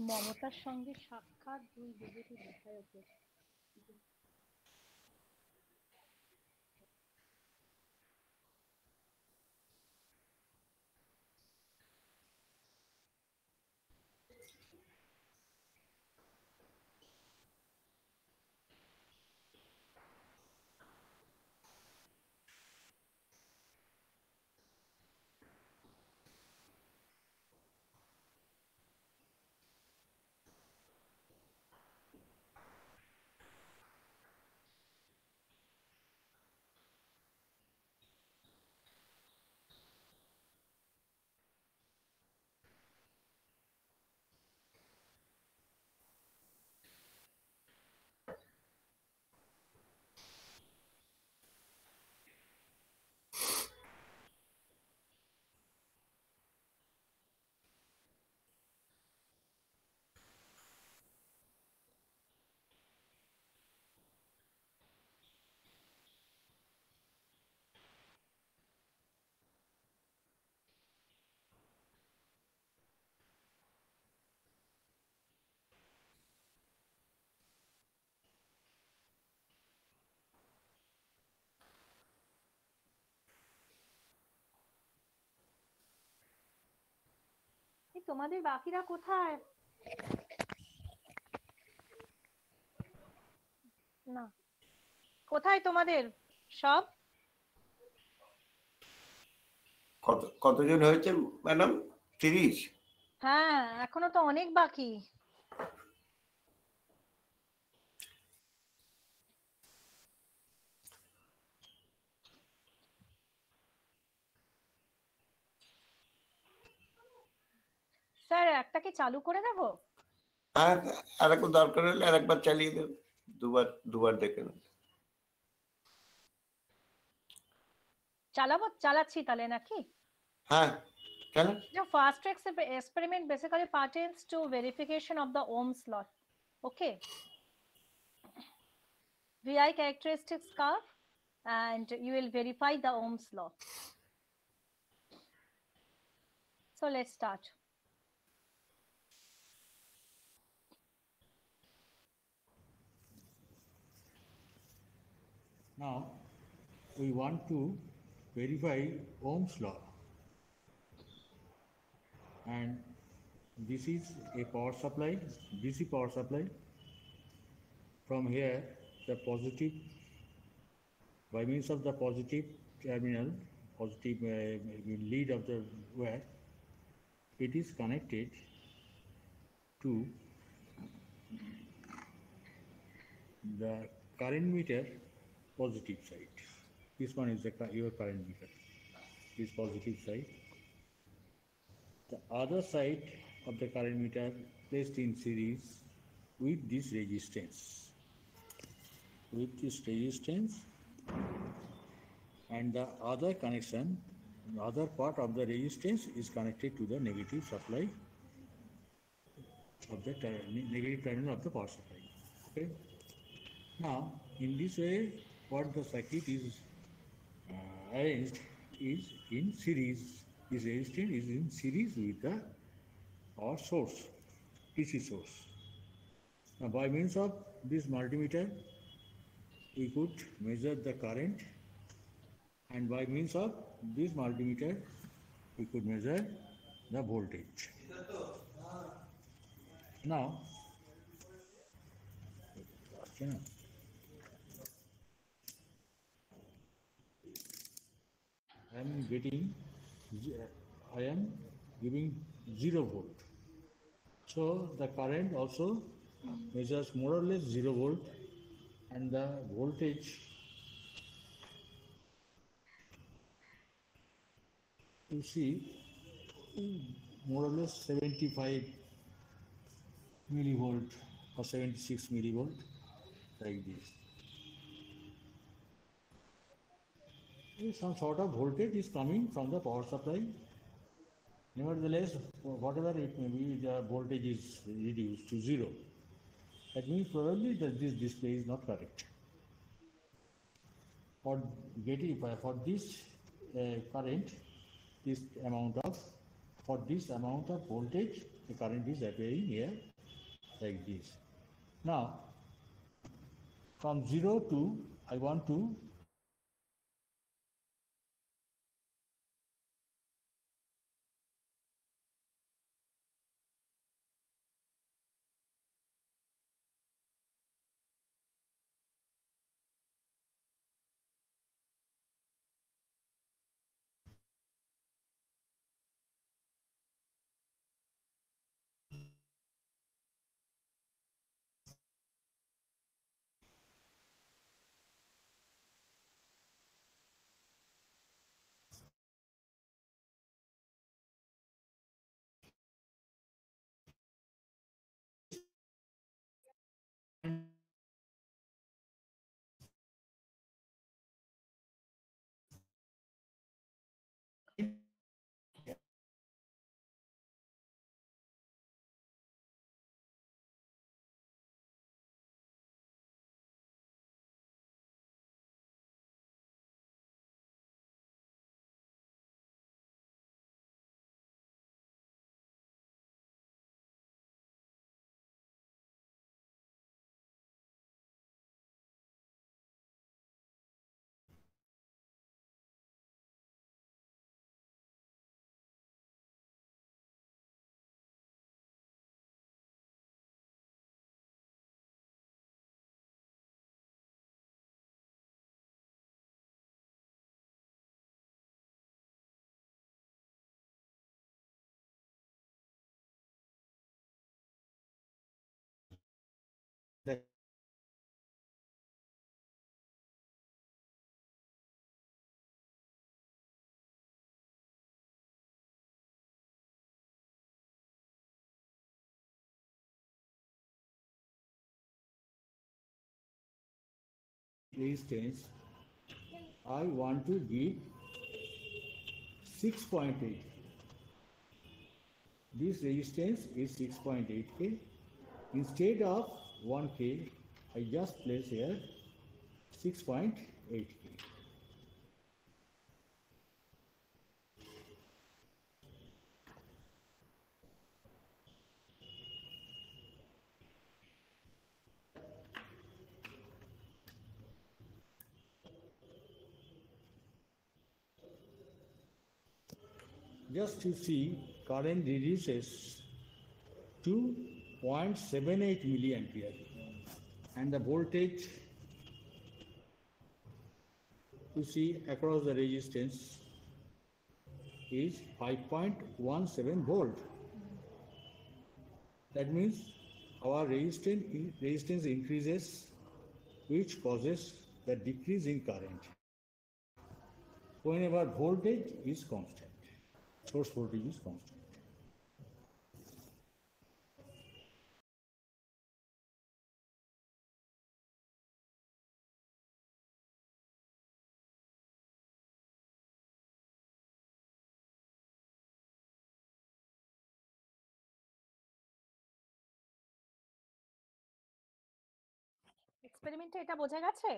মমতার সঙ্গে সাক্ষাৎ দুই বিজেপি বিধায়কের। তোমাদের বাকিরা কোথায়? না, কোথায় তোমাদের সব? কতজন হয়েছে ম্যাডাম? 30? হ্যাঁ, এখনো তো অনেক বাকি। স্যার, একটা কি চালু করে দেবো? হ্যাঁ, আরেকবার দরকার হলে আরেকবার চালিয়ে দেব, দুবার দেখে নেব। চালাচ্ছি তাহলে নাকি? হ্যাঁ, কেন? The fast track experiment basically pertains to verification of the Ohm's law. Okay. VI characteristics curve, and you will verify the Ohm's law. So let's start. Now we want to verify Ohm's law, and this is a power supply, DC power supply. From here, the positive, by means of the positive terminal, positive lead of the wire, it is connected to the current meter positive side. This one is your current meter, this positive side. The other side of the current meter placed in series with this resistance. And the other connection, the other part of the resistance is connected to the negative supply of the negative terminal of the power supply. Okay. Now, in this way, what the circuit is arranged is in series. This resistance is in series with the our source, DC source. Now, by means of this multimeter, we could measure the current, and by means of this multimeter, we could measure the voltage. Now, I am giving 0 volt. So the current also measures more or less 0 volt, and the voltage you see more or less 75 millivolt or 76 millivolt, like this. Some sort of voltage is coming from the power supply. Nevertheless, whatever it may be, the voltage is reduced to zero. That means probably that this display is not correct. For this current, for this amount of voltage, the current is appearing here like this. Now, from 0 to, I want to the resistance, I want to give 6.8. This resistance is 6.8K. Instead of 1K, I just place here 6.8K. Just to see, current reduces to 0.78 milliampere, and the voltage you see across the resistance is 5.17 volt. That means our resistance increases, which causes the decrease in current whenever voltage is constant, source voltage is constant. এক্সপেরিমেন্টে এটা বোঝা গেছে?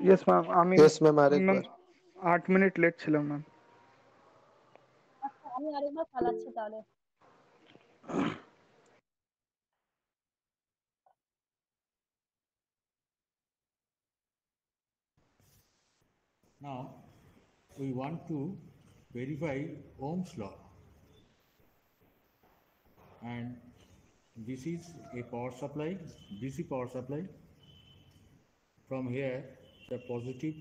Yes ma'am yes ma'am আরেকবার 8 minute late ছিলাম ma'am. আচ্ছা, আমি আরেকবার চালাচ্ছি তাহলে। Now, we want to verify Ohm's law, and this is a power supply, DC power supply. From here, the positive,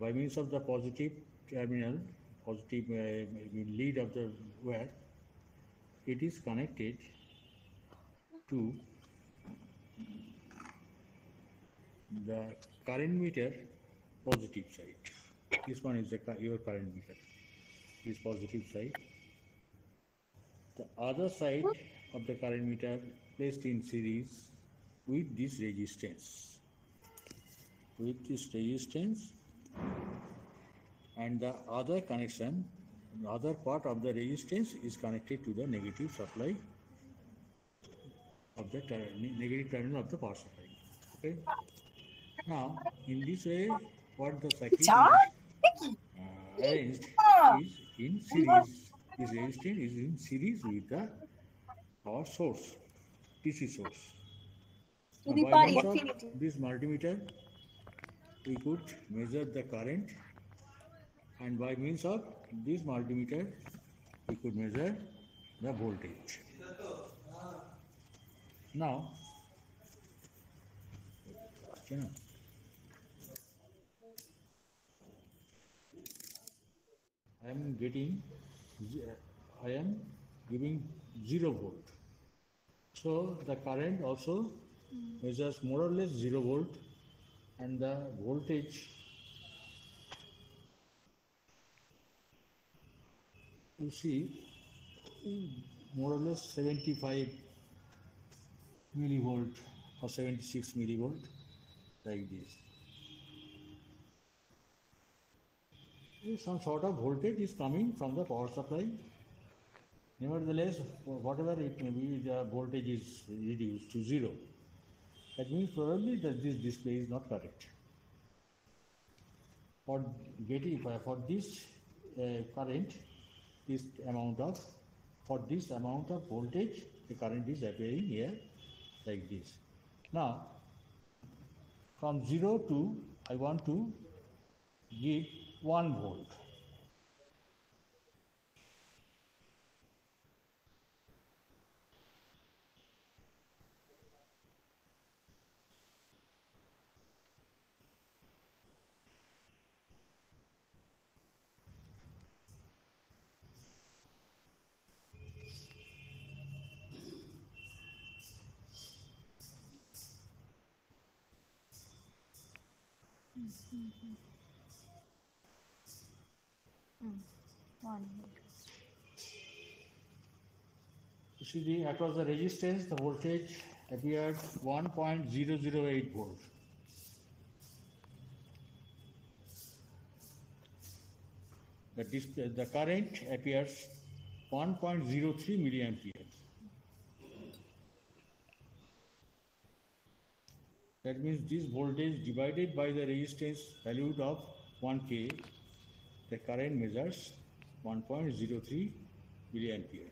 by means of the positive terminal, positive lead of the wire, it is connected to the current meter positive side. This one is your current meter. is positive side. The other side of the current meter placed in series with this resistance. With this resistance, and the other connection, the other part of the resistance is connected to the negative supply of the negative terminal of the power supply. Okay. Now, in this way, what the circuit is arranged is in series. This resistance is in series with the power source, DC source. Now, by means of this multimeter, we could measure the current, and by means of this multimeter, we could measure the voltage. Now, I am giving 0 volt. So the current also measures more or less 0 volt, and the voltage you see more or less 75 millivolt or 76 millivolt, like this. Some sort of voltage is coming from the power supply. Nevertheless, whatever it may be, the voltage is reduced to 0. That means probably that this display is not correct. For this current, for this amount of voltage, the current is appearing here like this. Now, from 0 to, I want to give 1 volt. You see, across the resistance, the voltage appeared 1.008 volt. The current appears 1.03 milliamperes. That means this voltage divided by the resistance valued of 1K, the current measures 1.03 milliampere.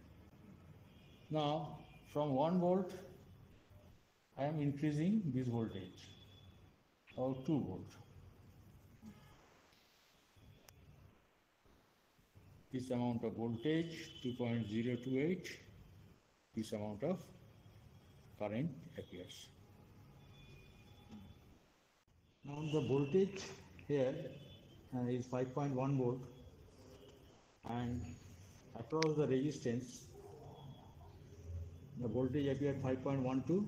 Now, from 1 volt, I am increasing this voltage, or 2 volt. This amount of voltage, 2.028, this amount of current appears. Now the voltage here is 5.1 volt, and across the resistance, the voltage appeared 5.12,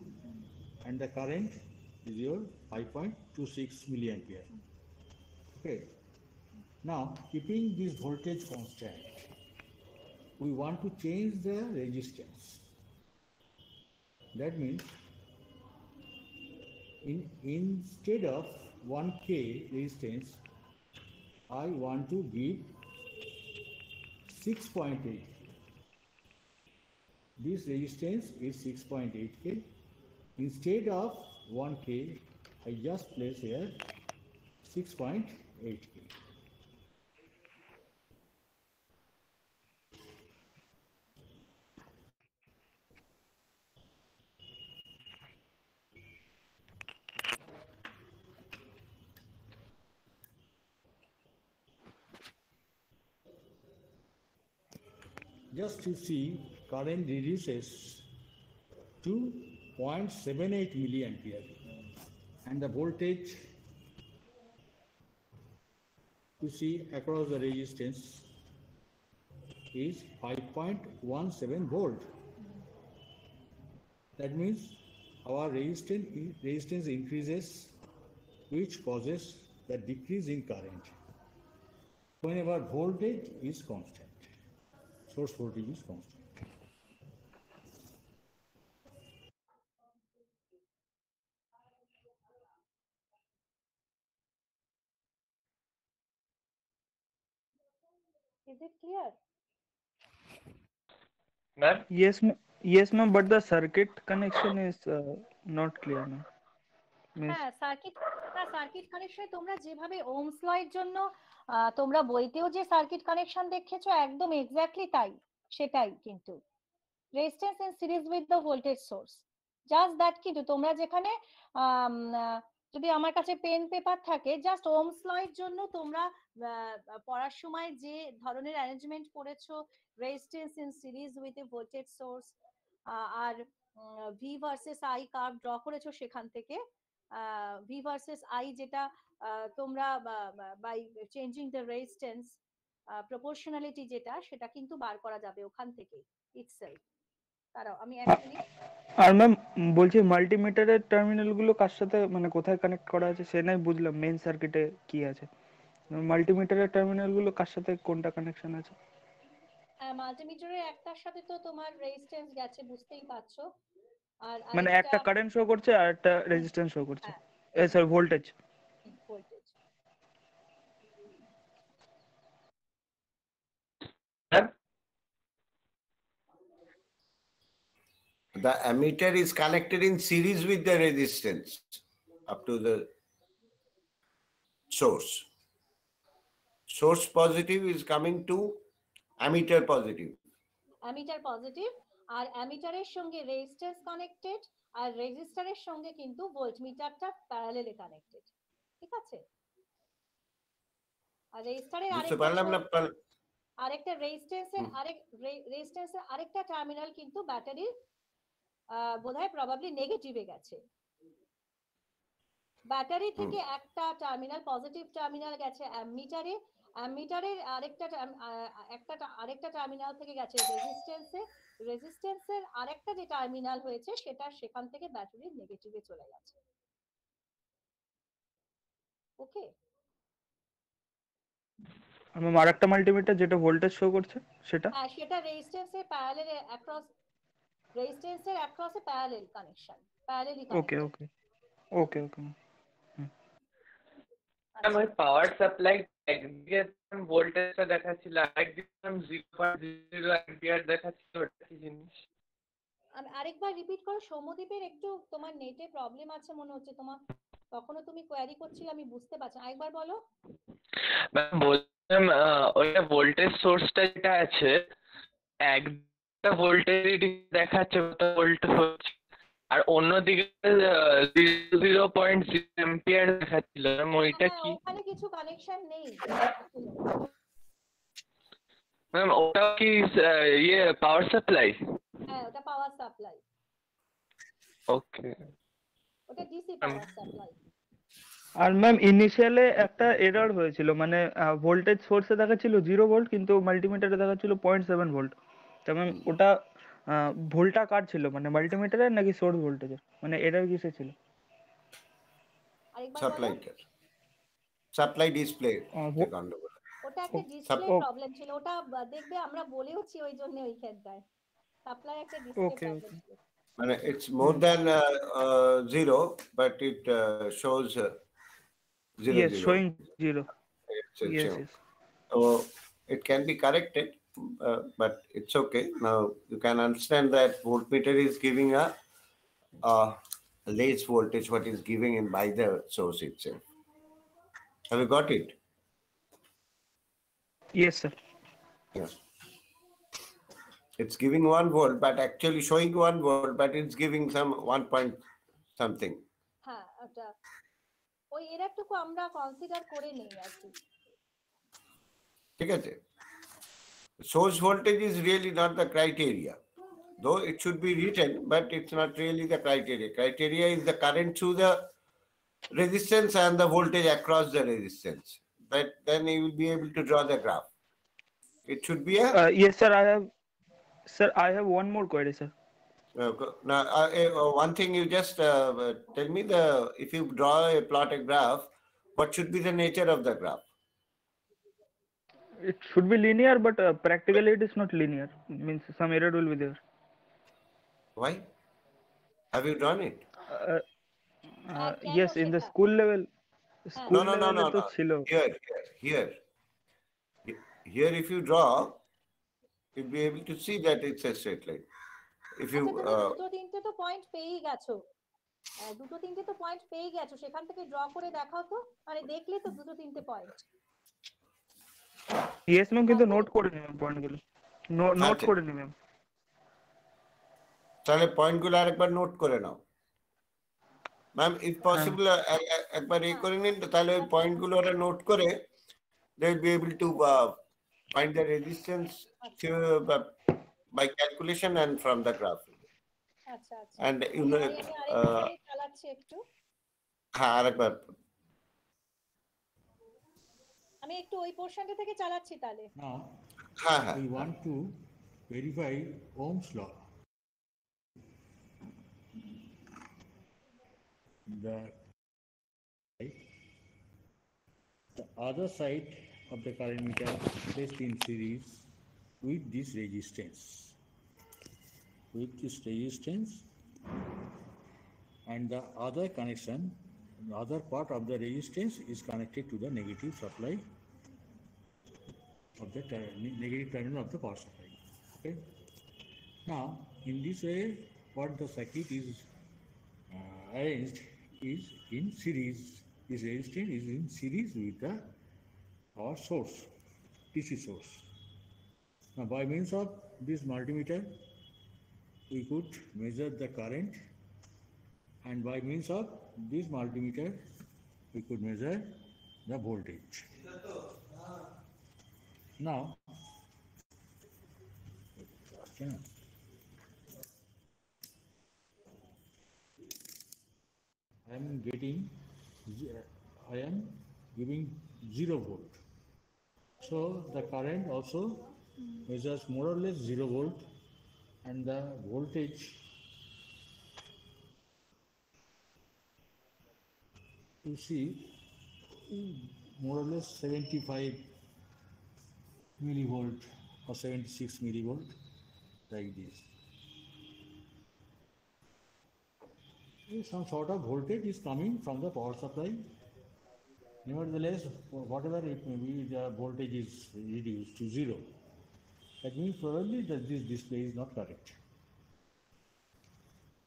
and the current is your 5.26 milliampere. Okay. Now, keeping this voltage constant, we want to change the resistance. That means, instead of 1K resistance, I want to give 6.8. This resistance is 6.8K. Instead of 1K, I just place here 6.8K. Just to see, current reduces to 0.78 milliampere, and the voltage you see across the resistance is 5.17 volt. That means our resistance increases, which causes the decrease in current whenever voltage is constant. source voltage is constant. Is it clear? Ma'am, Yes, ma'am. But the circuit connection is not clear, ma'am. Means হ্যাঁ circuit কানেকশনে তোমরা যেভাবে Ohm's law এর জন্য তোমরা বইতেও যে circuit connection দেখেছো একদম exactly তাই, সেটাই কিন্তু resistance in series with the voltage source, just that. কিন্তু তোমরা যেখানে যদি আমার কাছে পেন পেপার থাকে, জাস্ট ওহমস ল এর জন্য তোমরা পড়ার সময় যে ধরনের অ্যারেঞ্জমেন্ট করেছো, resistance in series with a voltage source আর V versus I curve draw করেছো, সেখান থেকে ভি ভার্সেস আই যেটা তোমরা by changing the resistance proportionality যেটা, সেটা কিন্তু বার করা যাবে ওখান থেকে ইটসেলফ। দাঁড়াও আমি এক মিনিট। আর ম্যাম বলছি মাল্টিমিটারের টার্মিনাল গুলো কার সাথে মানে কোথায় কানেক্ট করা আছে সে নাই বুঝলাম, মেইন সার্কিটে কি আছে, মাল্টিমিটারের টার্মিনাল গুলো কার সাথে কোনটা কানেকশন আছে? মাল্টিমিটারের একটার সাথে তো তোমার রেজিস্ট্যান্স গেছে, বুঝতেই পারছো, আর মানে আরেকটা একটা কারেন্ট শো করছে আর একটা রেজিস্ট্যান্স শো করছে, sir voltage. Voltage. The ammeter is connected in series with the resistance up to the source. Source positive is coming to ammeter positive. Ammeter positive, আর অ্যামিটারের সঙ্গে রেজিস্ট্যান্স কানেক্টেড, আর রেজিস্টারের সঙ্গে কিন্তু ভোল্টমিটারটা প্যারালালে connected, ঠিক আছে? আর রেজিস্টারের বুঝতে পারলাম না। আরেকটা রেজিস্ট্যান্সের আরেকটা টার্মিনাল কিন্তু ব্যাটারির বোধহয় প্রবাবলি নেগেটিভে গেছে। ব্যাটারি থেকে একটা টার্মিনাল পজিটিভ টার্মিনাল গেছে অ্যামিটারে, অ্যামিটারের আরেকটা টার্মিনাল থেকে গেছে রেজিস্ট্যান্সে, রেজিস্ট্যান্সের আরেকটা যে টার্মিনাল হয়েছে সেটা সেখান থেকে ব্যাটারির নেগেটিভে চলে গেছে। ওকে, ম্যাম আরেকটা মাল্টিমিটার যেটা ভোল্টেজ শো করছে সেটা? হ্যাঁ সেটা রেজিস্ট্যান্সের প্যারালালে অ্যাক্রসে প্যারালাল কানেকশন, প্যারালালি ওকে কানেক্টেড। ওকে ওকে ওকে ম্যাম ওই পাওয়ার সাপ্লাই একদিকে ভোল্টেজটা দেখাচ্ছিল, আরেকদিকে 0.00 অ্যাম্পিয়ার দেখাচ্ছিল, ওটা কি জিনিস? আমি আরেকবার রিপিট করো। সৌম্যদীপের একটু তোমার নেটে প্রবলেম আছে মনে হচ্ছে, তোমার তখনো তুমি কোয়ারি করছিলে, আমি বুঝতে পারছি না, আরেকবার বলো। ম্যাম বললাম ওইটা ভোল্টেজ সোর্সটা যেটা আছে, একটা ভোল্টেজ দেখাচ্ছে কত ভোল্ট হচ্ছে, আর অন্যদিকে 0.0 অ্যাম্পিয়ার দেখাচ্ছিল। ম্যাম ওইটা কি? ওখানে কিছু কানেকশন নেই। ম্যাম ওটা কি ইয়ে পাওয়ার সাপ্লাই? হ্যাঁ ওটা পাওয়ার সাপ্লাই, ওকে, ওটা ডিসি পাওয়ার সাপ্লাই। আর ম্যাম ইনিশিয়ালে একটা এরর হয়েছিল, মানে ভোল্টেজ সোর্সে দেখাচ্ছিল 0 ভোল্ট কিন্তু মাল্টিমিটারে দেখাচ্ছিল 0.7 ভোল্ট। তা ম্যাম ওটা ভোল্টটা কার ছিল, মানে মাল্টিমিটারের নাকি সোর্স ভোল্টেজের, মানে এরর কিসে ছিল? আরেকবার বলো। সাপ্লাই ডিসপ্লে গন্ডগোল। ওটা একটা ডিসপ্লে প্রবলেম ছিল, ওটা দেখবে আমরা বলেওছি ওই জন্য ওইখানটায় সাপ্লাই একটা ডিসপ্লে প্রবলেম ছিল। মানে it's more than 0 but it shows 0. Yes, showing 0. Yes. So it can be corrected, but it's okay. Now you can understand that voltmeter is giving a less voltage what is giving in by the source itself. Have you got it? Yes, sir. Yeah. It's giving 1 volt, but actually showing 1 volt, but it's giving some 1 point something. হ্যাঁ ওটা ওই এরকটুকু আমরা consider করে নেই আর কি। ঠিক আছে? Source voltage is really not the criteria, though it should be written, but it's not really the criteria. Criteria is the current through the resistance and the voltage across the resistance. That then you will be able to draw the graph. It should be a Yes, sir. I have one more query, sir. now one thing you just tell me, if you draw a plot a graph, what should be the nature of the graph? it should be linear, but practically it is not linear. Means some error will be there. Why? Have you done it? কেন Yes, in the সেটা? school level, হ্যাঁ। school No. level তো ছিল। Here, if you draw, you'll be able to see that it's a straight line. If you, আচ্ছা তুমি দুটো তিনটে তো পয়েন্ট পেয়েই গেছো, দুটো তিনটে তো পয়েন্ট পেয়েই গেছো, সেখান থেকে ড্র করে দেখাও তো, মানে দেখলে তো দুটো তিনটে পয়েন্ট। Yes ম্যাম, কিন্তু নোট করে নিই ম্যাম পয়েন্টগুলো, নোট আচ্ছা। করে নিই ম্যাম। তাহলে পয়েন্টগুলো আরেকবার নোট করে নাও ম্যাম, ইফ পসিবল একবার করে নিন, তাহলে ওই পয়েন্টগুলো ওরা নোট করে they will be able to find the resistance by calculation and from the graph. আচ্ছা আচ্ছা, And you know, আমি আরেকবার চালাচ্ছি একটু, হ্যাঁ আরেকবার আমি একটু ওই পোরশনটা থেকে চালাচ্ছি তাহলে। Now, হ্যাঁ we want to verify Ohm's law. The other side of the current meter placed in series with this resistance. With this resistance, and the other connection, the other part of the resistance is connected to the negative supply of the negative terminal of the power supply. Okay. Now, in this way, what the circuit is arranged is in series. This resistance is in series with the our source, DC source. Now, by means of this multimeter, we could measure the current, and by means of this multimeter, we could measure the voltage. Now, I am giving 0 volt. So the current also measures more or less 0 volt, and the voltage you see more or less 75 millivolt or 76 millivolt, like this. Some sort of voltage is coming from the power supply. Nevertheless, whatever it may be, the voltage is reduced to 0. That means probably that this display is not correct.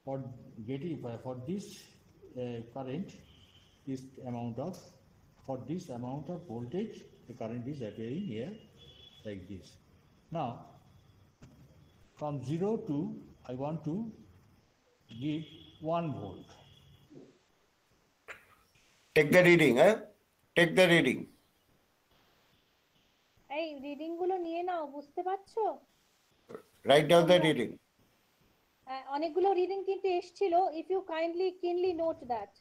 For this current, for this amount of voltage, the current is appearing here like this. Now, from 0 to, I want to give 1 volt. take the reading, take the reading. এই reading গুলো নিয়ে নাও, বুঝতে পারছো? Write down the reading. অনেকগুলো reading কিন্তু এসেছিল, if you kindly কিনলি note that.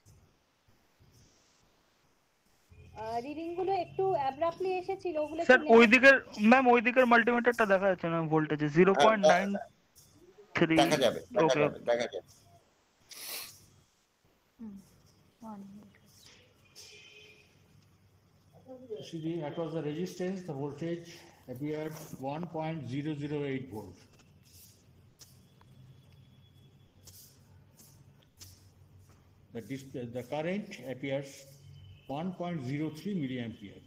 Reading গুলো একটু অ্যাব্রাপ্টলি এসেছিল, ওগুলো স্যার ওই দিকের মাল্টিমিটারটা দেখা যাচ্ছে না ভোল্টেজে 0.93 দেখা যাবে। See, across the resistance, the voltage appeared 1.008 volt. The current appears 1.03 milliampere.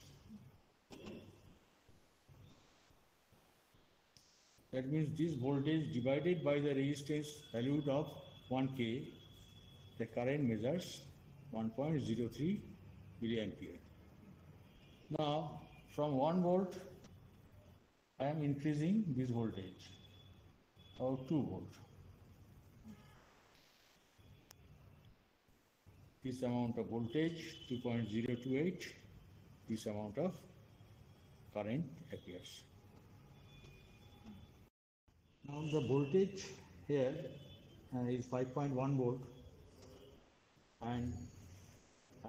That means this voltage divided by the resistance valued of 1K, the current measures 1.03 milliampere. Now, from 1 volt, I am increasing this voltage, or 2 volt. This amount of voltage, 2.028, this amount of current appears. Now the voltage here is 5.1 volt, and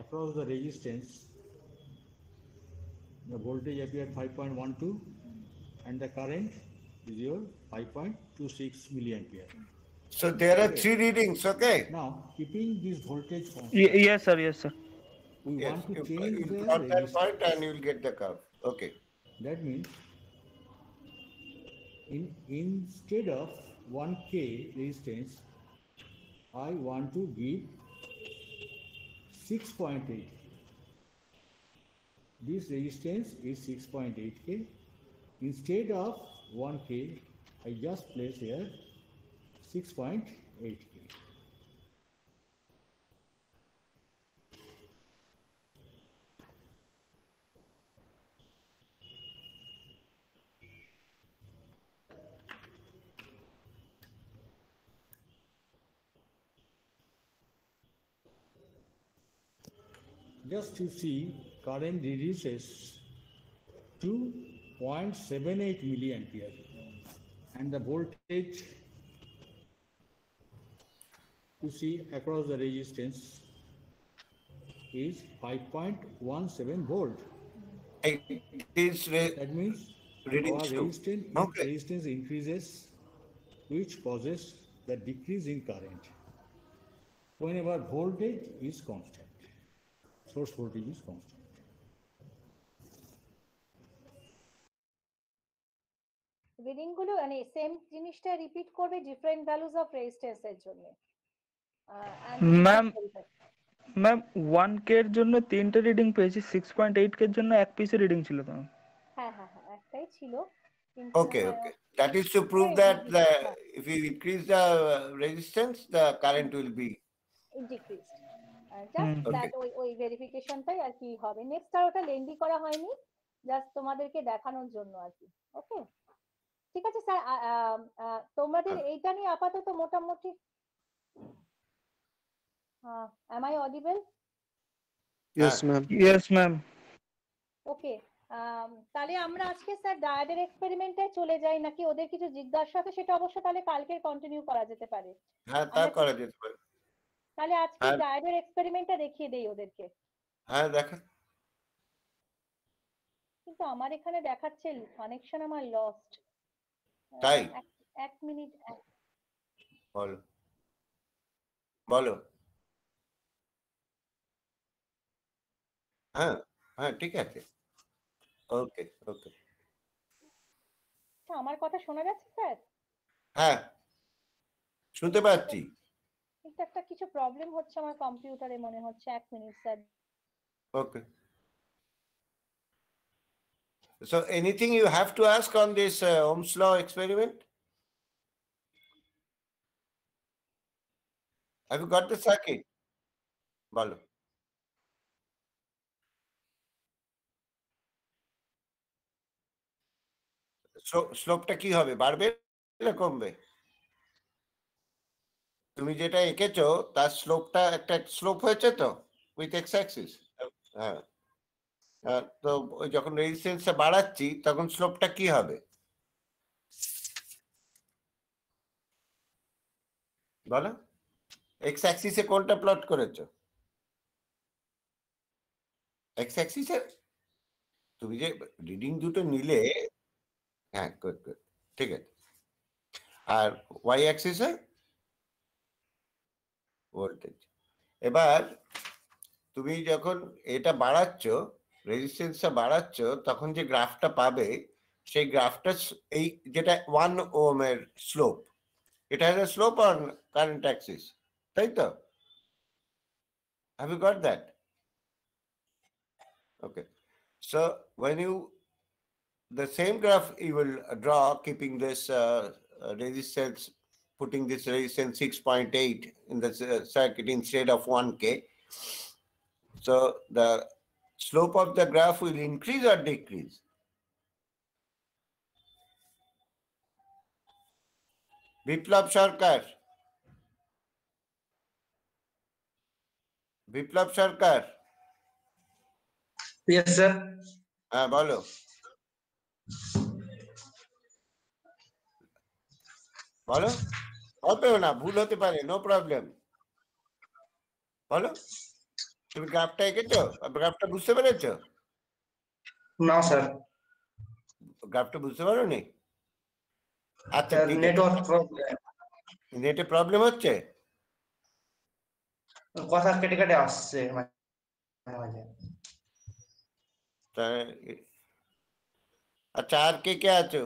across the resistance, the voltage appeared 5.12, and the current is your 5.26 milliampere. So there are 3 readings, okay? Now, keeping this voltage constant, yes sir we Yes, want to you change the plot that resistance. point and you will get the curve. Okay. That means instead of 1K resistance, I want to give 6.8. This resistance is 6.8K. Instead of 1K, I just place here 6.8K. Just to see, current reduces to 0.78 milliampere and the voltage to see across the resistance is 5.17 volt. It is That means reading our slow. Okay. resistance increases, which causes the decrease in current whenever voltage is constant. Source voltage is constant. Reading গুলো মানে same জিনিসটা repeat করবে different values of resistance এর জন্য। Ma'am ma'am 1K এর জন্য 3টে reading পেয়েছি, 6.8K এর জন্য এক পিসে রিডিং ছিল তো। হ্যাঁ হ্যাঁ হ্যাঁ একটাই ছিল কিন্তু Okay, okay. That is to prove that if you increase the resistance, the current will be decreased. Just that ওই ভেরিফিকেশনটাই আর কি হবে। নেক্সট আর ওটা লেন্দি করা হয়নি, জাস্ট তোমাদেরকে দেখানোর জন্য আর কি। ওকে ঠিক আছে স্যার, তোমাদের এইটা নিয়ে আপাতত মোটামুটি am I audible? Yes, ma'am. Yes ma'am. Okay তাহলে আমরা আজকে স্যার ডায়াডের এক্সপেরিমেন্টে চলে যাই, নাকি ওদের কিছু জিজ্ঞাসা আছে সেটা অবশ্য তাহলে কালকে কন্টিনিউ করা যেতে পারে। হ্যাঁ তা করা যেতে পারে। তাহলে আজকে ডায়াডের এক্সপেরিমেন্টটা দেখিয়ে দেই ওদেরকে। হ্যাঁ দেখা। কিন্তু আমার এখানে দেখাচ্ছে কানেকশন আমার লস্ট। তাই? এক মিনিট বলো বলো। হ্যাঁ হ্যাঁ ঠিক আছে। ওকে ওকে। আমার কথা শোনা যাচ্ছে স্যার? হ্যাঁ শুনতে পাচ্ছি। কিন্তু একটা কিছু প্রবলেম হচ্ছে আমার কম্পিউটারে মনে হচ্ছে। এক minute sir. Okay. So anything you have to ask on this Ohm's law experiment? Have you got the circuit? বলো। স্লোপটা কি হবে, বাড়বে না কমবে? তুমি যেটা এঁকেছো তার স্লোপটা একটা স্লোপ হয়েছে তো উইথ এক্স অ্যাক্সিস। হ্যাঁ তো ওই যখন রেজিস্ট্যান্সটা বাড়াচ্ছি তখন স্লোপটা কি হবে বলো? এক্স অ্যাক্সিসে কোনটা প্লট করেছো? এক্স অ্যাক্সিসে তুমি যে রিডিং দুটো নিলে, হ্যাঁ গুড গুড ঠিক আছে। আর ওয়াই অ্যাক্সিসে ভোল্টেজ। এবার তুমি যখন এটা বাড়াচ্ছ, রেজিস্ট্যান্সটা বাড়াচ্ছ, তখন যে গ্রাফটা পাবে সেই গ্রাফটা এই যেটা 1 ওহমের স্লোপ, এটা has a slope on current axis, তাই তো? Have you got that? Okay, so when you the same graph you will draw keeping this resistance, putting this resistance 6.8 in the circuit instead of 1K. So the slope of the graph will increase or decrease? Biplab Sarkar. Biplab Sarkar. Yes, sir. হ্যাঁ বলো। বলো হবে না, ভুল হতে পারে, no problem. বলো তুমি গ্রাফটা এঁকেছো, গ্রাফটা বুঝতে পেরেছো? No, sir. গ্রাফটা বুঝতে পারোনি? আচ্ছা ঠিক আছে। Network problem. নেটে প্রবলেম হচ্ছে, কথা কেটে কেটে আসছে মাঝে মাঝে। আচ্ছা, আর কে কে আছো?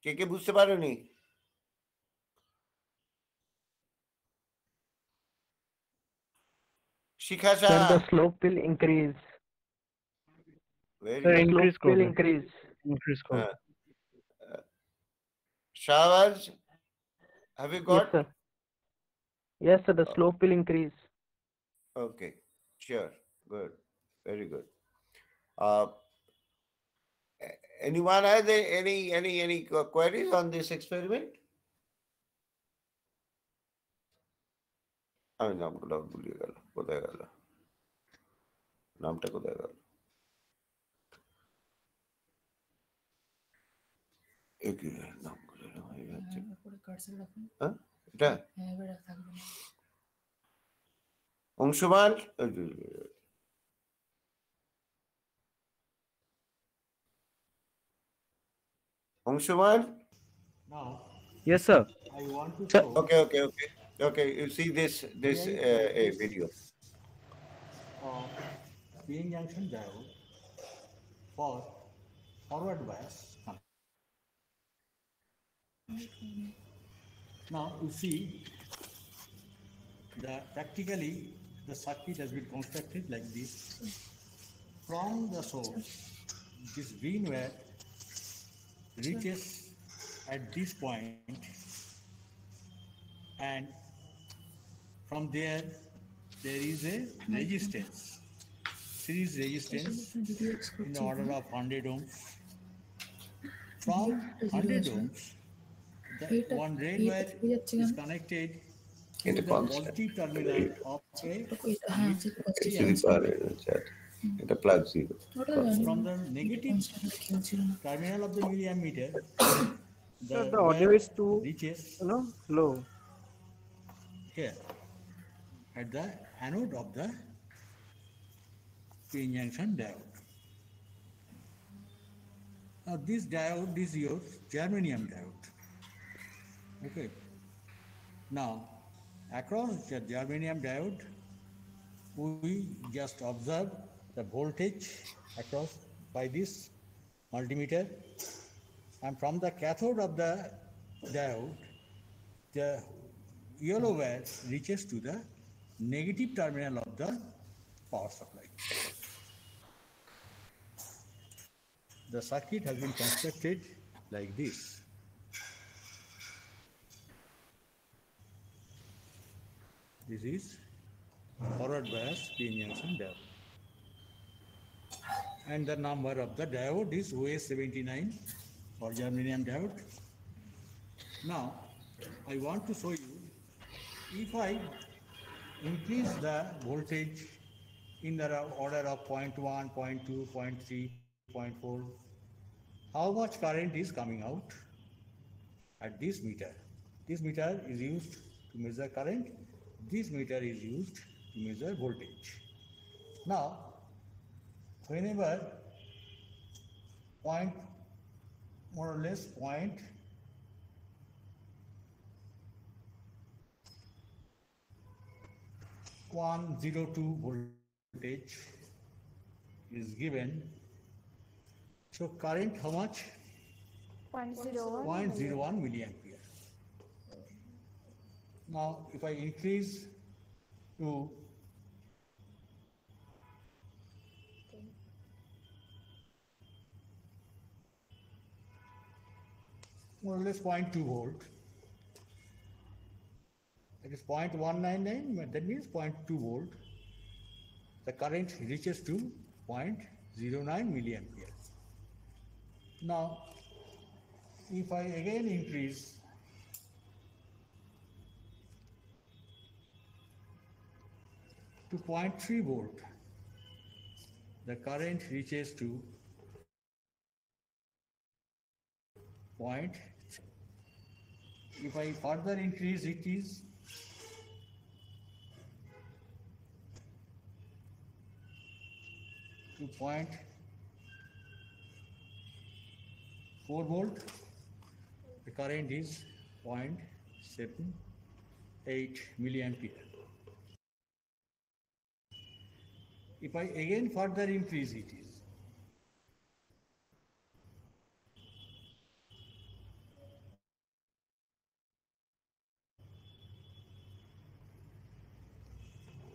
কে কে বুঝতে পারোনি? শিখা Sir, Shah, the slope will increase. very Sir, good. increase Slope will করবে, increase. increase করবে। হ্যাঁ। Shahbaz, have you Yes, got? sir. Yes, sir, the slope will increase. Okay, sure, good, very good. Anyone has any queries on this experiment? আমি নামগুলো ভুলিয়ে গেল, কোথায় গেল নামটা, কোথায় গেল? নামগুলো হয়ে যাচ্ছে। হ্যাঁ, এটা অংশমান, অংশমান। Now, Yes, sir. I want to Sir. show Okay. You see this video. of PN junction diode for forward bias. Now you see that practically the circuit has been constructed like this. From the source, this green wire reaches at this point, and from there is a resistance, series resistance in the order of 100 ohms. From 100 ohms, the one red wire is connected to It's a the constant. positive terminal of a এটা plus zero. from the negative terminal of the milliammeter. Sir, the audio wire is too, reaches low. here at the anode of the PN junction diode. Now this diode is your germanium diode. Okay. Now across the germanium diode, we just observe the voltage across by this multimeter, and from the cathode of the diode, the yellow wire reaches to the negative terminal of the power supply. The circuit has been constructed like this. This is forward bias PN junction diode. And the number of the diode is OS79 for germanium diode. Now, I want to show you, if I increase the voltage in the order of 0.1, 0.2, 0.3, 0.4, how much current is coming out at this meter? This meter is used to measure current. This meter is used to measure voltage. Now, whenever more or less 0.102 voltage is given, so current how much? 0.01 milliampere. Now, if I increase to 0.2 volt, that is 0.199, that means 0.2 volt, the current reaches to 0.09 milliampere. Now, if I again increase to 0.3 volt, the current reaches to point. If I further increase, it is to 0.4 volt, the current is 0.78 milliampere. If I again further increase it is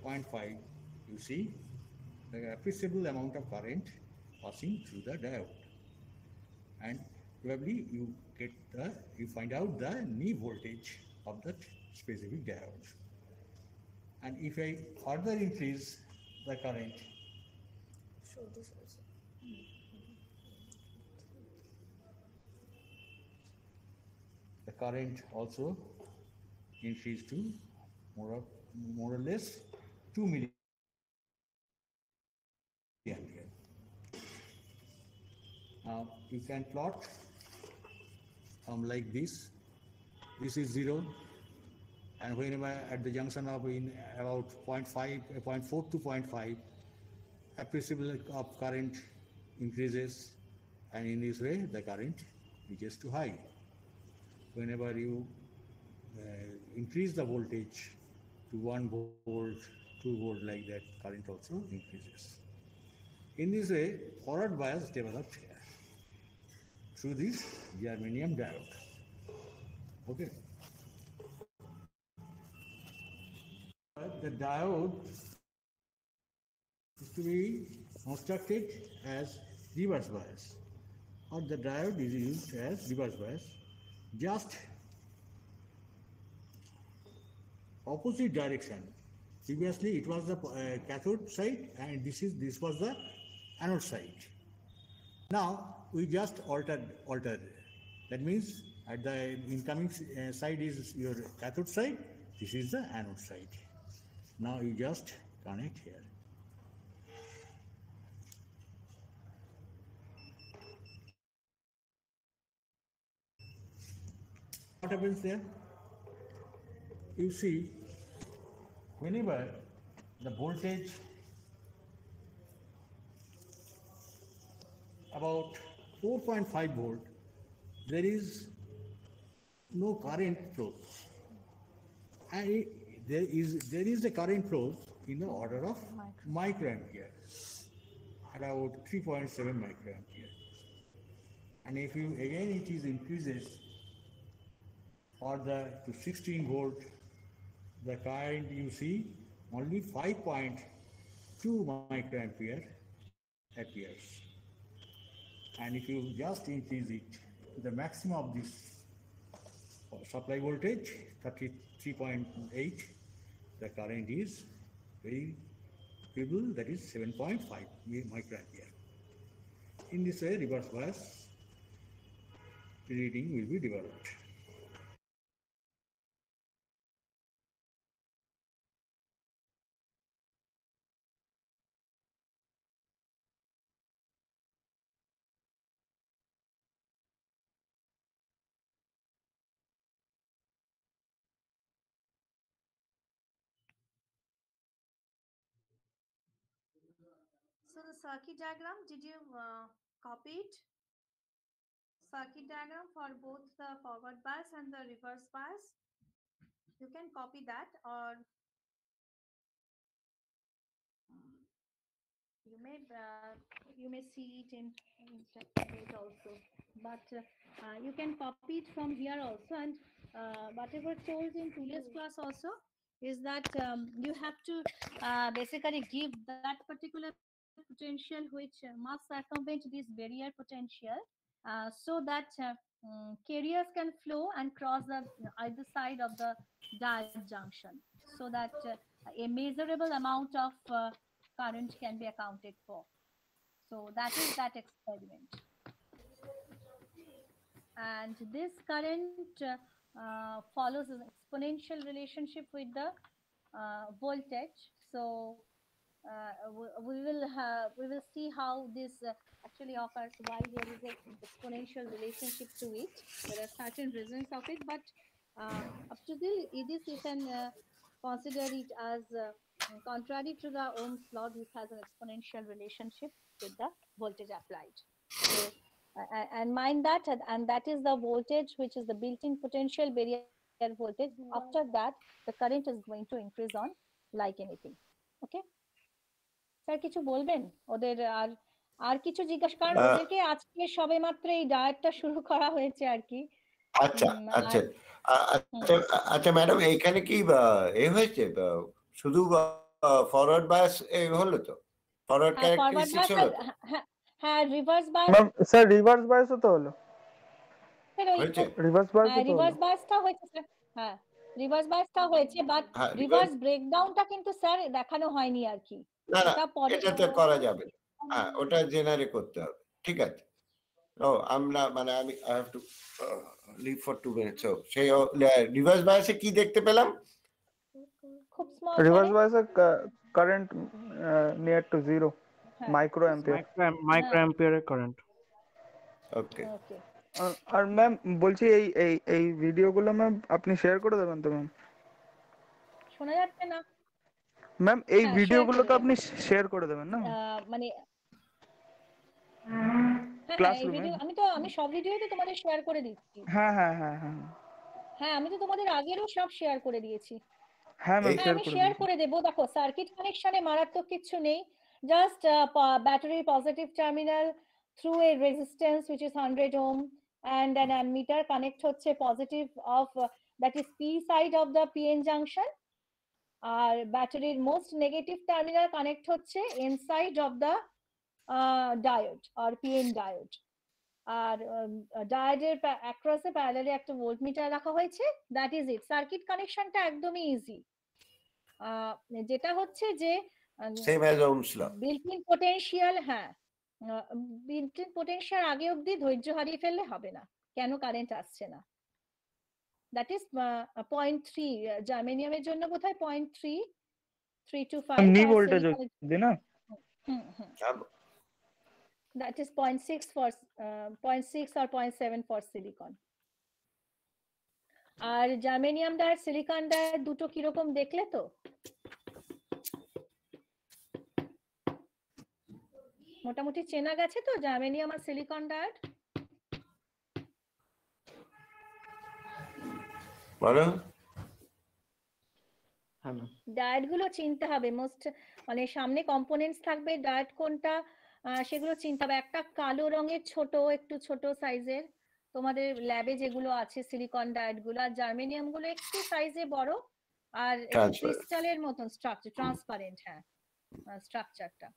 0.5, you see the appreciable amount of current passing through the diode. And probably you find out the knee voltage of that specific diode. And if I further increase the current, the current also increased to more or less 2 milliampere. Now you can plot like this. This is 0, and whenever at the junction of in about 0.5, 0.4 to 0.5, appreciable of current increases, and in this way the current reaches to high. Whenever you increase the voltage to 1 volt, 2 volt like that, current also increases. In this way, forward bias developed here through this germanium diode. Okay. The diode is to be constructed as reverse bias, or the diode is used as reverse bias, just opposite direction. Previously it was the cathode side, and this was the anode side. Now we just altered. That means at the incoming side is your cathode side, this is the anode side. Now you just connect here. What happens there? You see, whenever the voltage about 4.5 volt, there is no current flows, and there is a current flows in the order of microampere, about 3.7 microampere. And if you again it is increases to 16 volt, the current you see only 5.2 microampere appears. And if you just increase it to the maximum of this supply voltage, 33.8, the current is very feeble, that is 7.5 microampere. In this way, reverse bias reading will be developed. So the circuit diagram, did you copy it? Circuit diagram for both the forward bias and the reverse bias. You can copy that, or you may see it in it also, but you can copy it from here also. And whatever told in previous class also is that you have to basically give that particular potential which must circumvent this barrier potential, so that carriers can flow and cross the either side of the diode junction, so that a measurable amount of current can be accounted for. So that is that experiment. And this current follows an exponential relationship with the voltage. So we will see how this actually occurs, why there is an exponential relationship to it. There are certain reasons of it, but up to this you can consider it as contrary to the Ohm's law. This has an exponential relationship with the voltage applied. So, and mind that, and that is the voltage which is the built-in potential barrier voltage. After that, the current is going to increase on like anything. Okay. Sir কিছু বলবেন ওদের? আর আর কিছু জিজ্ঞাসা, কারণ আহ, ওদেরকে আজকে সবেমাত্র এই ডায়েটটা শুরু করা হয়েছে আর কি। আচ্ছা আর আচ্ছা আচ্ছা আচ্ছা ম্যাডাম, এইখানে কি এ হয়েছে শুধু ফরওয়ার্ড বায়াস হলো তো, ফরওয়ার্ড ফরওয়ার্ড ক্যারেক্টারিস্টিক্স বায়াস, হলো তো, হ্যাঁ reverse bias, ma'am sir reverse বায়াসও তো হলো, হয়েছে? রিভার্স বায়াসও তো হলো। রিভার্স বায়াসটা হয়েছে স্যার, হ্যাঁ রিভার্স বায়াসটা হয়েছে, বাট হ্যাঁ রিভার্স ব্রেকডাউনটা কিন্তু স্যার দেখানো হয়নি আর কি। না না, ওটা পরে এটা তো করা যাবে না। হ্যাঁ, ওটা জেনারে করতে হবে, ঠিক আছে। ও আমরা মানে আমি I have to leave for 2 minutes. So সেই রিভার্স বায়াসে কি দেখতে পেলাম? খুব স্মল রিভার্স বায়াসে current near to zero, microampere. Microampere current. Okay, okay. আর ম্যাম বলছি এই এই এই ভিডিওগুলো ম্যাম আপনি শেয়ার করে দেবেন তো ম্যাম? শোনা যাচ্ছে না? ম্যাম এই হ্যাঁ, ভিডিওগুলো share তো করে আপনি শেয়ার করে দেবেন না মানে এই ক্লাসরুমে? ভিডিও আমি সব ভিডিওই তো তোমাদের শেয়ার করে দিচ্ছি। হ্যাঁ হ্যাঁ হ্যাঁ হ্যাঁ হ্যাঁ আমি তো তোমাদের আগেরও সব শেয়ার করে দিয়েছি। হ্যাঁ ম্যাম এই হ্যাঁ শেয়ার আমি করে শেয়ার দিন। করে দেবো। দেখো সার্কিট কানেকশনে মারাত্মক কিছু নেই, জাস্ট ব্যাটারির positive terminal through a resistance which is 100 ohm and an ammeter connect হচ্ছে positive of that is p side of the pn junction, আর ব্যাটারির মোস্ট নেগেটিভ টার্মিনাল কানেক্ট হচ্ছে n side of the diode আর pn diode. আর ডায়োডের অ্যাক্রসে parallelly একটা voltmeter রাখা হয়েছে, দ্যাট ইজ ইট। সার্কিট কানেকশনটা একদমই ইজি। যেটা হচ্ছে যে same as Ohm's law. Built in potential, হ্যাঁ বিল্ট ইন পোটেনশিয়াল আগে অবধি ধৈর্য হারিয়ে ফেললে হবে না, কেন কারেন্ট আসছে না। দ্যাট ইজ 0.3, জার্মেনিয়ামের জন্য বোধহয় 0.3, 3 to 5 নি আর ভোল্টেজ সিলিকন, দি না? that is 0.6 for 0.6 or 0.7 for silicon. আর জার্মেনিয়াম ডায়োড সিলিকন ডায়োড দুটো কিরকম দেখলে তো? মোটামুটি চেনা গেছে তো জার্মেনিয়াম আর সিলিকন ডায়োড? বলো। হ্যাঁ ম্যাম। ডায়োড গুলো চিনতে হবে, মোস্ট মানে সামনে কম্পোনেন্টস থাকবে, ডায়োড কোনটা সেগুলো চিনতে হবে। একটা কালো রঙের ছোট, একটু ছোট সাইজের তোমাদের ল্যাবে যেগুলো আছে সিলিকন ডায়োড গুলো, আর জার্মেনিয়াম গুলো একটু সাইজে বড় আর ক্রিস্টালের মতন স্ট্রাকচার, ট্রান্সপারেন্ট, হ্যাঁ স্ট্রাকচারটা।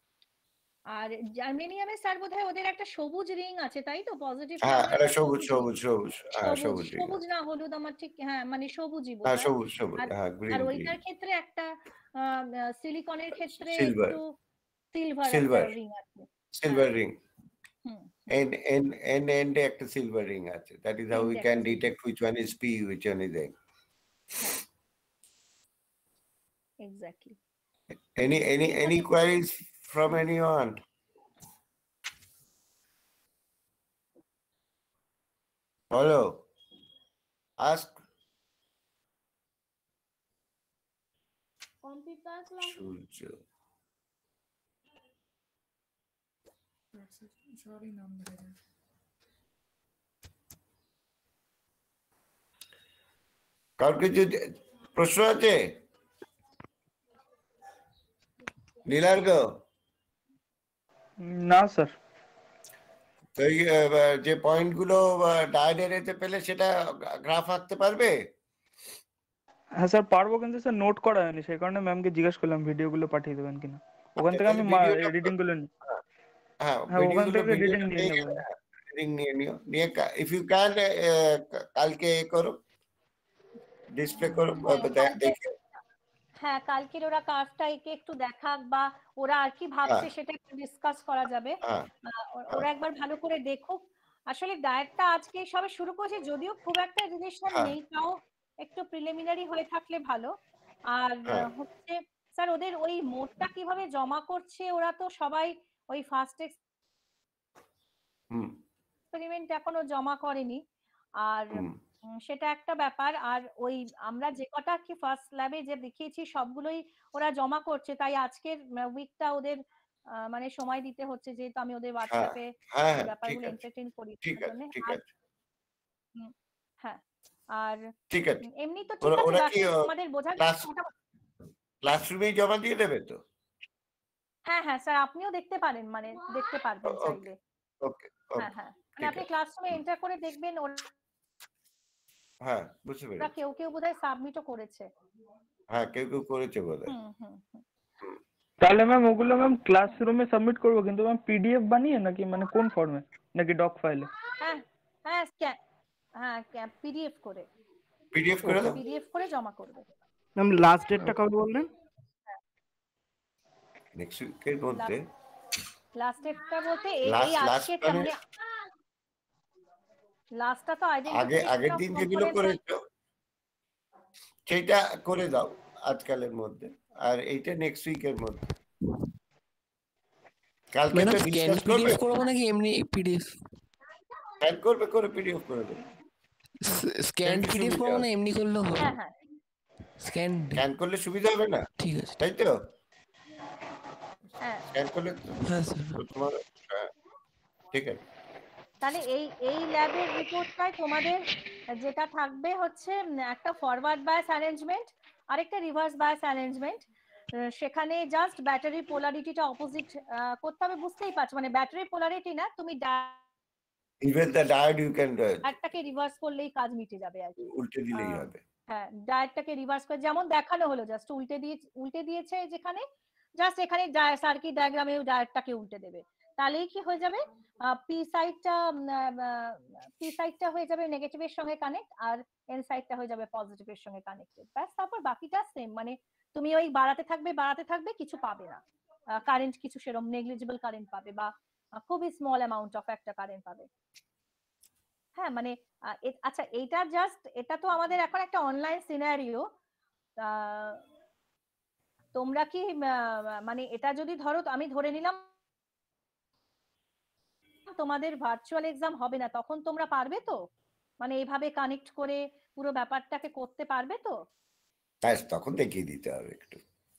আর জার্মেনিয়ামে স্যার বোধহয় ওদের একটা সবুজ রিং আছে তাই তো, পজিটিভ হ্যাঁ, এটা সবুজ সবুজ সবুজ, হ্যাঁ সবুজ, সবুজ না হলুদ, আমার ঠিক, হ্যাঁ মানে সবুজই হ্যাঁ বোধহয়। সবুজ সবুজ, হ্যাঁ গ্রিন আর গ্রিন। ওইটার ক্ষেত্রে একটা সিলিকনের ক্ষেত্রে সিলভার, একটু সিলভার সিলভার, রিং আছে। সিলভার রিং, হুম, এন্ডে একটা সিলভার রিং আছে। That is how we can detect which one is P, which one is an. Exactly. Any queries from anyone? Hello, ask. Surya. কাউকে যদি প্রশ্ন আছে? নীলার্ঘ, না স্যার। তো এই যে পয়েন্ট গুলো ডায়োডের এতে পেলে সেটা গ্রাফ আঁকতে পারবে? হ্যাঁ স্যার পারবো, কিন্তু স্যার নোট করা হয়নি, সেই কারণে ম্যামকে জিজ্ঞেস করলাম ভিডিওগুলো পাঠিয়ে দেবেন কিনা। ওখান থেকে আমি রিডিং গুলো নিই। হ্যাঁ, হ্যাঁ ওখান থেকে রিডিং নিয়ে নেবো। রিডিং নিয়ে নিও, নিয়ে ইফ ইউ ক্যান কালকে করো, ডিসপ্লে করো, দেখে। হ্যাঁ কালকের ওরা কাজটা একে একটু দেখাক, বা ওরা আর কি ভাবছে সেটা একটু ডিসকাস করা যাবে। ওরা একবার ভালো করে দেখুক। আসলে ডায়েটটা আজকে সবে শুরু করেছে, যদিও খুব একটা রিলেশন নেই, তাও একটু প্রিলিমিনারি হয়ে থাকলে ভালো। আর হচ্ছে স্যার ওদের ওই মোডটা কিভাবে জমা করছে, ওরা তো সবাই ওই ফার্স্ট এক্সপেরিমেন্ট এখনো জমা করেনি, আর সেটা একটা ব্যাপার। আর ওই আমরা যে কটা কি ফার্স্ট ল্যাবে যে দেখিয়েছি সবগুলোই ওরা জমা করছে, তাই আজকের উইকটা ওদের মানে সময় দিতে হচ্ছে, যেহেতু আমি ওদের হোয়াটসঅ্যাপে ব্যাপারগুলো এন্টারটেইন করি। হ্যাঁ আর ঠিক আছে, এমনি তো ঠিক আছে, আমাদের বোঝা ক্লাসরুমেই জমা দিয়ে দেবে তো? হ্যাঁ হ্যাঁ স্যার, আপনিও দেখতে পারেন, মানে দেখতে পারবেন ওকে চাইলে। ওকে হ্যাঁ ওকে হ্যাঁ, মানে ঠিক আপনি আছে। ক্লাসরুমে এন্টার করে দেখবেন, হ্যাঁ বুঝতে ওরা পেরেছি। কেউ কেউ বোধহয় সাবমিটও করেছে। হ্যাঁ কেউ কেউ করেছে বোধহয়। হুম হুম হুম। তাহলে ম্যাম ওগুলো ম্যাম ক্লাসরুমে সাবমিট করবো, কিন্তু ম্যাম পিডিএফ বানিয়ে নাকি মানে কোন ফর্মে, নাকি ডক ফাইলে? হ্যাঁ হ্যাঁ হ্যাঁ পিডিএফ করে, পিডিএফ করে দাও। পিডিএফ করে জমা করবে। ম্যাম লাস্ট ডেটটা কবে বললেন? নেক্সট উইকের মধ্যে। লাস্ট ডেটটা বলতে এই লাস্ট আজকেরটা, মানে মানে লাস্টটা তো আগের আইডেন্টিফিকেশন অফ দিন যেগুলো কম্পোনেন্টস। করেছো সেইটা করে দাও আজকালের মধ্যে, আর এইটা নেক্সট উইকের মধ্যে। কালকে ম্যাডাম তো স্ক্যান ডিসকাস করবে, পিডিএফ করবো নাকি এমনি পিডিএফ? স্ক্যান করবে করে পিডিএফ করে দেবে। স্ক্যান সেটা পিডিএফ সুবিধা করবো না হবে। এমনি করলেও হবে? হ্যাঁ হ্যাঁ স্ক্যান, স্ক্যান করলে সুবিধা হবে না, ঠিক আছে। তাই তো? হ্যাঁ। স্ক্যান করলে হ্যাঁ স্যার। তো তোমার ঠিক আছে। তাহলে এই ল্যাবের রিপোর্টটাই তোমাদের যেটা থাকবে হচ্ছে একটা ফরওয়ার্ড বায়াস অ্যারেঞ্জমেন্ট, আরেকটা রিভার্স বায়াস অ্যারেঞ্জমেন্ট। সেখানে জাস্ট ব্যাটারি পোলারিটিটা অপোজিট করতে হবে, বুঝতেই পারছো, মানে ব্যাটারি পোলারিটি না, তুমি even the diode you can ডায়োডটাকে রিভার্স করলেই কাজ মিটে যাবে আর কি। উল্টে দিলেই হবে। হ্যাঁ, ডায়োডটাকে রিভার্স করে যেমন দেখানো হলো, জাস্ট উল্টে দিয়েছে যেখানে, জাস্ট এখানে সার্কিট ডায়াগ্রামে ডায়োডটাকে উল্টে দেবে, তাহলেই কি হয়ে যাবে, পি সাইডটা হয়ে যাবে নেগেটিভের সঙ্গে কানেক্ট, আর এন সাইডটা হয়ে যাবে পজিটিভের সঙ্গে কানেক্টেড, ব্যাস। তারপর বাকিটা সেম, মানে তুমি ওই বাড়াতে থাকবে, কিছু পাবে না, কারেন্ট কিছু সেরকম নেগলিজিবল কারেন্ট পাবে, বা খুবই স্মল অ্যামাউন্ট অফ একটা কারেন্ট পাবে। হ্যাঁ মানে আচ্ছা, এটা তো আমাদের এখন একটা অনলাইন সিনারিও। তোমরা কি মানে এটা যদি ধরো, আমি ধরে নিলাম তোমাদের ভার্চুয়াল এক্সাম হবে না, তখন তোমরা পারবে তো, মানে এইভাবে কানেক্ট করে পুরো ব্যাপারটাকে করতে পারবে তো? ব্যাস তখন দেখিয়ে দিতে হবে একটু,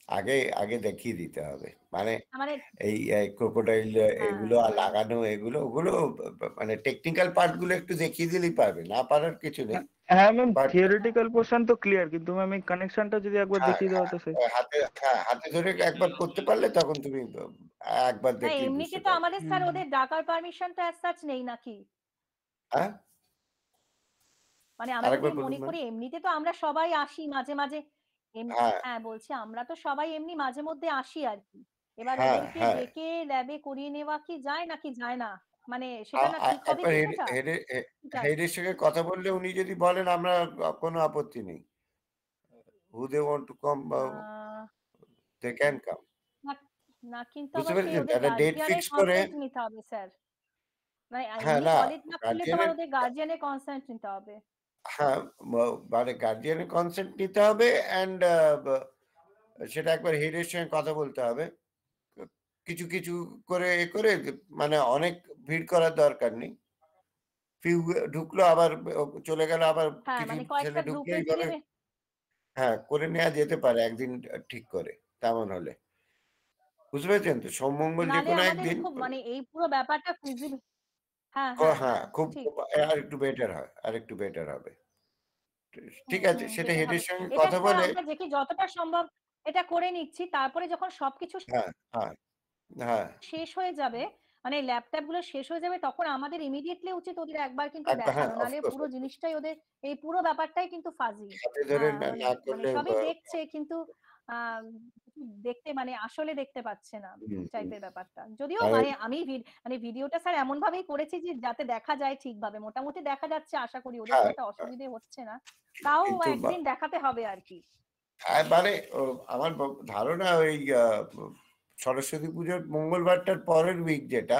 আগে আগে দেখিয়ে দিতে হবে, মানে মানে এই ক্রোকোডাইল এগুলো আর মানে লাগানো এগুলো ওগুলো মানে টেকনিক্যাল পার্ট গুলো একটু দেখিয়ে দিলেই পারবে, না পারার কিছু নেই। হ্যাঁ ম্যাম, বাট থিওরিটিক্যাল পোর্শন তো ক্লিয়ার, কিন্তু ম্যাম এই কানেকশনটা যদি একবার হ্যাঁ দেখিয়ে দেওয়া তো সে। হাতে ধরে একবার করতে পারলে তখন তুমি একবার না, দেখলেই এমনিতে বুঝতে তো পারবে। আমাদের স্যার ওদের ডাকার পারমিশন তো অ্যাজ সাচ নেই নাকি? হ্যাঁ মানে আমরা যদি আরেকবার বলুন মনে ম্যাম। করি, এমনিতে তো আমরা সবাই আসি মাঝে মাঝে, হ্যাঁ হ্যাঁ বলছি আমরা তো সবাই এমনি মাঝে মধ্যে আসি আর কি, এবার হ্যাঁ ওদেরকে হ্যাঁ ডেকে ল্যাবে করিয়ে নেওয়া কি যায় নাকি যায় না, মানে সেটা না ঠিক হবে একবার কি সেটা? সেটাই। হেডের সঙ্গে কথা বললে উনি যদি বলেন আমরা কোনো আপত্তি নেই, who they want to come they can come, না না, কিন্তু বুঝতে আবার সেই পেরেছেন? ওদের একটা ডেট গার্জিয়ানের ফিক্স করে। কনসেন্ট নিতে হবে স্যার, মানে হ্যাঁ এমনি না কলেজ না খুললে তোমার গার্জিয়ানের, ওদের গার্জিয়ানের কনসেন্ট নিতে হবে। হ্যাঁ মানে গার্জিয়ানের কনসেন্ট নিতে হবে, অ্যান্ড সেটা একবার হেডের সঙ্গে কথা বলতে হবে, কিছু কিছু করে করে, মানে অনেক ভিড় করার দরকার নেই, ফিউ ঢুকলো আবার চলে গেল, আবার হ্যাঁ কিছু মানে ছেলে কয়েকটা ঢুকলো গ্রুপে এইভাবে। দিয়ে, হ্যাঁ করে নেওয়া যেতে পারে একদিন ঠিক করে, তেমন হলে। বুঝতে পেরেছেন তো? সোমমঙ্গল যে নালে কোনো আমাদের একদিন। খুব মানে এই পুরো ব্যাপারটা ফিজিবল। হ্যাঁ হ্যাঁ হ্যাঁ হ্যাঁ খুব ঠিক। আর একটু বেটার হয়, আর একটু বেটার হবে। ঠিক আছে, সেটা বেটার হবে হেডের সঙ্গে এটা কথা স্যার, বলে। আমরা দেখি যতটা সম্ভব এটা করে নিচ্ছি, তারপরে যখন সবকিছু হ্যাঁ হ্যাঁ হ্যাঁ শেষ হয়ে যাবে, মানে ল্যাপটপ গুলো শেষ হয়ে যাবে, তখন আমাদের ইমিডিয়েটলি উচিত ওদের একবার কিন্তু একবার, হ্যাঁ দেখানো, নালে অফকোর্স পুরো জিনিসটাই ওদের, এই পুরো ব্যাপারটাই কিন্তু ফাজি। হাতে ধরে না মানে না মানে করলে সবই দেখছে কিন্তু আহ, দেখতে মানে আসলে দেখতে পাচ্ছে না টাইপের ব্যাপারটা, যদিও আর মানে আমি মানে ভিডিওটা স্যার এমন ভাবেই করেছি যে যাতে দেখা যায় ঠিকভাবে, মোটামুটি দেখা যাচ্ছে, আশা করি ওদের হ্যাঁ একটা অসুবিধে হচ্ছে না, তাও কিন্তু একদিন দেখাতে হবে আর কি। মানে আমার ধারণা ওই সরস্বতী পুজোর মঙ্গলবারটার পরের উইক, যেটা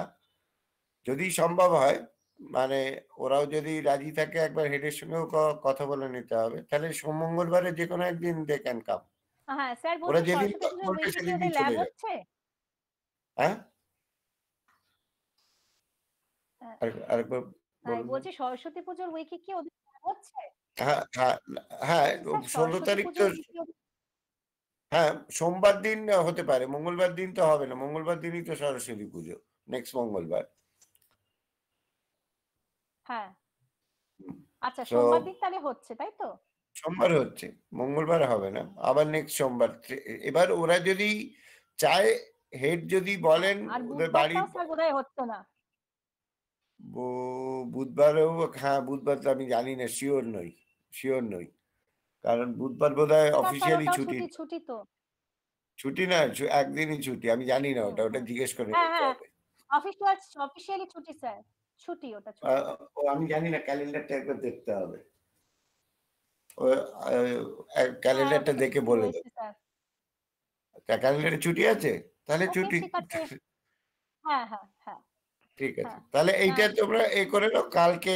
যদি সম্ভব হয়, মানে ওরাও যদি রাজি থাকে, একবার হেডের সঙ্গেও কথা বলে নিতে হবে, তাহলে সোম মঙ্গলবারে যে কোনো একদিন দে ক্যান কাম। হ্যাঁ স্যার, ওরা বলছি যেদিন সরস্বতী পুজোর বলবে উইকে কি সেদিনই ওদের চলে ল্যাব যাবে। হচ্ছে? হ্যাঁ হ্যাঁ, আরেকবার বলুন। বলছি সরস্বতী পুজোর উইকে কি ওদের lab হচ্ছে? হ্যাঁ হ্যাঁ হ্যাঁ স্যার 16 সরস্বতী তারিখ তো, পুজোর উইকে হ্যাঁ সোমবার দিন হতে পারে, মঙ্গলবার দিন তো হবে না, মঙ্গলবার দিনই তো সরস্বতী পুজো, নেক্সট মঙ্গলবার। হ্যাঁ আচ্ছা, তো সোমবার দিন তাহলে হচ্ছে তাই তো? সোমবার হচ্ছে, মঙ্গলবার হবে না, আবার নেক্সট সোমবার। এবার ওরা যদি চায় হেড যদি বলেন আর ওদের বাড়ির বুধবারটাও স্যার বোধহয় হচ্ছে না। বুধবারেও, হ্যাঁ বুধবার তো আমি জানি না, শিওর নই, কারণ বুধবার বোধহয় না স্যার অফিসিয়ালি ওটাও ছুটি। ছুটি তো। ছুটি না, একদিনই ছুটি, আমি জানি না ওটা জিজ্ঞেস করে হ্যাঁ নিতে হ্যাঁ হবে। অফিসিয়ালি ছুটি স্যার, ছুটি ওটা ছুটি। আমি জানি না, ক্যালেন্ডারটা একবার দেখতে হবে, ক্যালেন্ডারটা দেখে বলে দেবো। স্যার ক্যালেন্ডারে ছুটি আছে, তাহলে ওকে ছুটি। ঠিক আছে। হ্যাঁ হ্যাঁ হ্যাঁ ঠিক আছে, হ্যাঁ। তাহলে এইটা না, তোমরা এই করে নাও, কালকে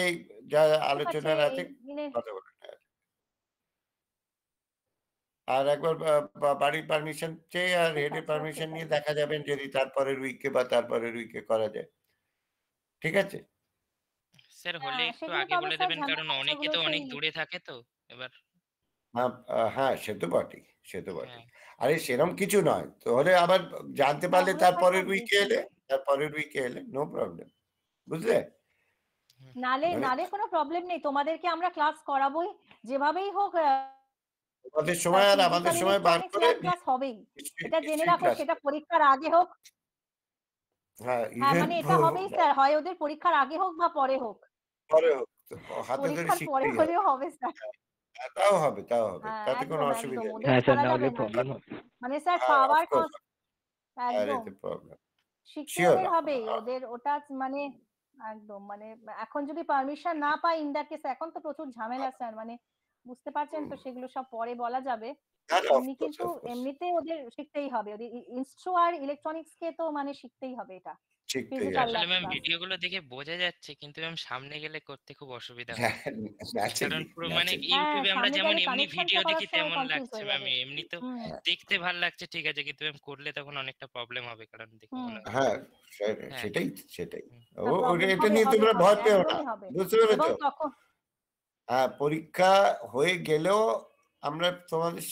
যা ঠিক আছে, আলোচনার আছে এই দিনে কথা বলে নেওয়া যাবে। আর একবার বাড়ির পারমিশন চেয়ে আর ঠিক হেডের আছে, পারমিশন ওকে নিয়ে স্যার। দেখা যাবেন, যদি তারপরের উইকে বা তারপরের উইকে করা যায়। ঠিক আছে, স্যার হলে একটু সেগুলো আগে তবে বলে স্যার দেবেন, কারণ অনেকে ঝামেলা তো সেই অনেক দূরে থাকে তো এবার। হ্যাঁ সে তো বটেই। হ্যাঁ আরে সেরকম কিছু নয়, তাহলে আবার জানতে পারলে ওগুলো তারপরের সব উইকে এলে নো প্রবলেম, বুঝলে? নালে কোনো প্রবলেম নেই, তোমাদেরকে আমরা ক্লাস করাবোই যেভাবেই হোক। আমাদের সময় আর আমাদের ফিজিক্যাল সময় বার ইলেকট্রনিক্স করে ল্যাব ক্লাস হবেই, এটা জেনে নিশ্চয়ই রাখো। ক্লাস সেটা করো। পরীক্ষার আগে হোক। হ্যাঁ হ্যাঁ ইভেন মানে এটা হবেই স্যার, হয় ওদের পরীক্ষার আগে হোক বা পরে হোক। পরে হোক, হাতে ধরে পরীক্ষার পরে শিখতেই হবে। হলেও হবে স্যার। হ্যাঁ, তাও হবে হ্যাঁ তাতে কোনো একদম অসুবিধা নেই। ওদের হ্যাঁ স্যার, ছাড়া না যাবে হলে না। প্রবলেম হবে। মানে স্যার হ্যাঁ খাওয়ার অফকোর্স, আর একদম এতে প্রবলেম শিখতে শিওর। ওদের হবেই, ওদের ওটা মানে একদম মানে এখন যদি পারমিশন না পাই ইন দ্যাট কেস, এখন তো প্রচুর ঝামেলা স্যার, মানে বুঝতে পারছেন তো, সেগুলো সব পরে বলা যাবে। এমনি কিন্তু এমনিতে ওদের শিখতেই হবে, ওদের ইনস্ট্রু আর ইলেকট্রনিক্স কে তো মানে শিখতেই হবে এটা, শিখতেই ফিজিক্যাল হবে। আসলে ল্যাব ম্যাম ক্লাস। ভিডিওগুলো দেখে বোঝা যাচ্ছে, কিন্তু ম্যাম সামনে গেলে করতে খুব অসুবিধা হয়। হ্যাঁ, কারণ ন্যাচারালি পুরো মানে হ্যাঁ ইউটিউবে আমরা সামনে যেমন গেলে এমনি ভিডিও কানেকশনটা দেখি করার সময় তেমন কনফিউজ লাগছে হয়ে ম্যাম, যাবে। এমনি তো হুম দেখতে ভাল লাগছে ঠিক আছে, কিন্তু ম্যাম করলে তখন অনেকটা প্রবলেম হবে, কারণ দেখে হুম মনে হচ্ছে। হ্যাঁ হ্যাঁ সেটাই। হুম। না প্রবলেম এটা হবে নিয়ে হবে তোমরা হবে ভয় পেও না, একদমই হবে। বুঝতে এবং পেরেছো? তখন হ্যাঁ, পরীক্ষা হয়ে গেলেও আমরা তোমাদের